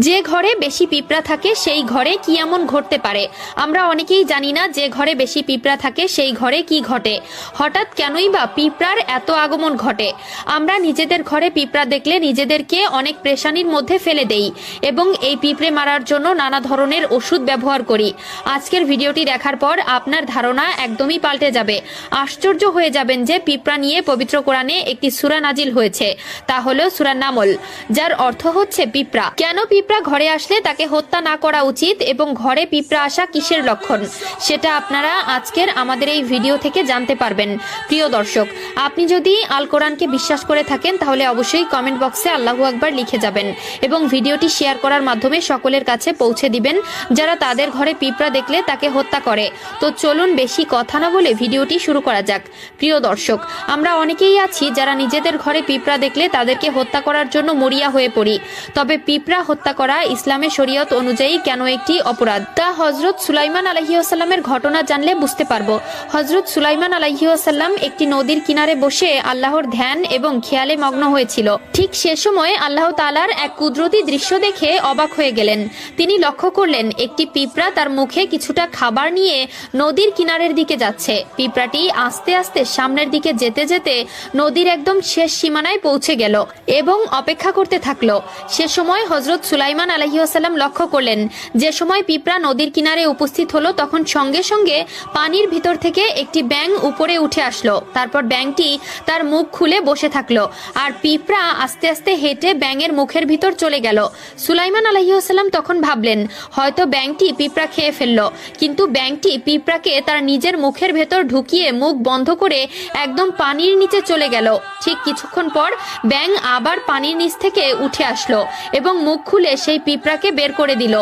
যে ঘরে বেশি পিঁপড়া থাকে সেই ঘরে কি এমন ঘটতে পারে? আমরা অনেকেই জানি না যে ঘরে বেশি পিঁপড়া থাকে সেই ঘরে কি ঘটে। হঠাৎ কেনই বা পিঁপড়ার এত আগমন ঘটে? আমরা নিজেদের ঘরে পিঁপড়া দেখলে নিজেদেরকে অনেক পেরেশানির মধ্যে ফেলে দেই এবং এই পিঁপড়ে মারার জন্য নানা ধরনের ওষুধ ব্যবহার করি। আজকের ভিডিওটি দেখার পর আপনার ধারণা একদমই পাল্টে যাবে। আশ্চর্য হয়ে যাবেন যে পিঁপড়া নিয়ে পবিত্র কোরআনে একটি সূরা নাজিল হয়েছে, তা হলো সূরা নামল, যার অর্থ হচ্ছে পিঁপড়া। কেন পিঁপড়া ঘরে আসলে তাকে হত্যা না করা উচিত এবং ঘরে পিঁপড়া আসা কিসের লক্ষণ, সেটা আপনারা আজকের আমাদের এই ভিডিও থেকে জানতে পারবেন। প্রিয় দর্শক, আপনি যদি আল কোরআনকে বিশ্বাস করে থাকেন তাহলে অবশ্যই কমেন্ট বক্সে আল্লাহু আকবার লিখে যাবেন এবং ভিডিওটি শেয়ার করার মাধ্যমে সকলের কাছে পৌঁছে দিবেন যারা তাদের ঘরে পিঁপড়া দেখলে তাকে হত্যা করে। তো চলুন বেশি কথা না বলে ভিডিওটি শুরু করা যাক। প্রিয় দর্শক, আমরা অনেকেই আছি যারা নিজেদের ঘরে পিঁপড়া দেখলে তাদেরকে হত্যা করার জন্য মরিয়া হয়ে পড়ি। তবে পিঁপড়া হত্যা করা ইসলামের শরীয়ত অনুযায়ী কেন একটি অপরাধ, তা হযরত সুলাইমান আলাইহিসসালামের ঘটনা জানলে বুঝতে পারবো। হযরত সুলাইমান আলাইহিসসালাম একটি নদীর কিনারে বসে আল্লাহর ধ্যান এবং খেয়ালে মগ্ন হয়েছিল। ঠিক সে সময় আল্লাহ তাআলার এক কুদরতি দৃশ্য দেখে অবাক হয়ে গেলেন। তিনি লক্ষ্য করলেন একটি পিঁপড়া তার মুখে কিছুটা খাবার নিয়ে নদীর কিনারের দিকে যাচ্ছে। পিঁপড়াটি আস্তে আস্তে সামনের দিকে যেতে যেতে নদীর একদম শেষ সীমানায় পৌঁছে গেল এবং অপেক্ষা করতে থাকলো। সে সময় হযরত সুলাইমান আলাইহিসসালাম লক্ষ্য করলেন যে সময় পিঁপড়া নদীর কিনারে উপস্থিত হলো তখন সঙ্গে সঙ্গে পানির ভিতর থেকে একটি ব্যাঙ উপরে উঠে আসলো। তারপর ব্যাঙটি তার মুখ খুলে বসে থাকলো আর পিঁপড়া আস্তে আস্তে হেঁটে ব্যাঙের মুখের ভিতর চলে গেল। সুলাইমান আলাইহিসসালাম তখন ভাবলেন হয়তো ব্যাঙটি পিঁপড়া খেয়ে ফেললো, কিন্তু ব্যাঙটি পিঁপড়াকে তার নিজের মুখের ভেতর ঢুকিয়ে মুখ বন্ধ করে একদম পানির নিচে চলে গেল। ঠিক কিছুক্ষণ পর ব্যাঙ আবার পানির নিচ থেকে উঠে আসলো এবং মুখ খুলে সেই পিঁপড়াকে বের করে দিল।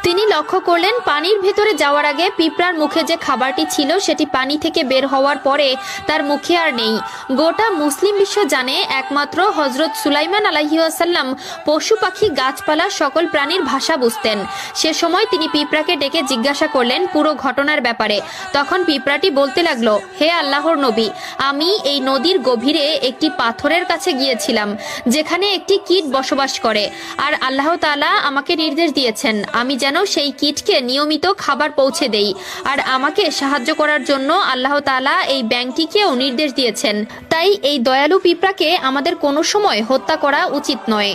তিনি লক্ষ্য করলেন পানির ভেতরে যাওয়ার আগে পিঁপড়ার মুখে যে খাবারটি ছিল সেটি পানি থেকে বের হওয়ার পরে তার মুখে আর নেই। গোটা মুসলিম বিশ্ব জানে একমাত্র হযরত সুলাইমান আলাইহিসসালাম পশু পাখি গাছপালা সকল প্রাণীর ভাষা বুঝতেন। সে সময় তিনি পিঁপড়াকে ডেকে জিজ্ঞাসা করলেন পুরো ঘটনার ব্যাপারে। তখন পিঁপড়াটি বলতে লাগলো, হে আল্লাহর নবী, আমি এই নদীর গভীরে একটি পাথরের কাছে গিয়েছিলাম যেখানে একটি কীট বসবাস করে, আর আল্লাহ তাআলা আমাকে নির্দেশ দিয়েছেন আমি যেন সেই কীটকে নিয়মিত খাবার পৌঁছে দেই, আর আমাকে সাহায্য করার জন্য আল্লাহ তাআলা এই ব্যাঙটিকেও নির্দেশ দিয়েছেন। তাই এই দয়ালু পিঁপড়াকে আমাদের কোনো সময় হত্যা করা উচিত নয়।